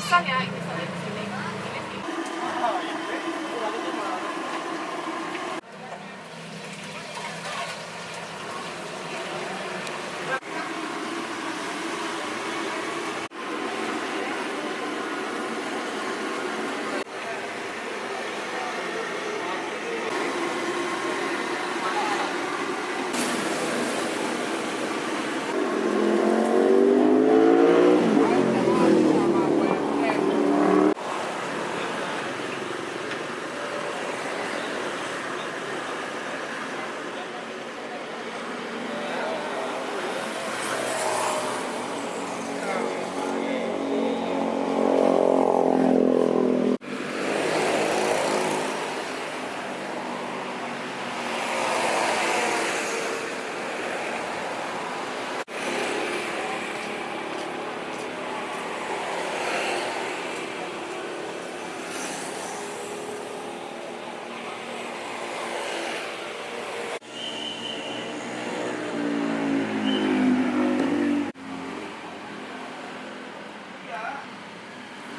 Instan ya, instan di sini. Ini sih.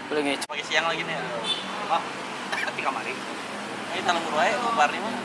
Boleh ngecek. Pagi siang lagi nih. Oh, tapi kamari. Ini tanam buruai, bubar nih mah.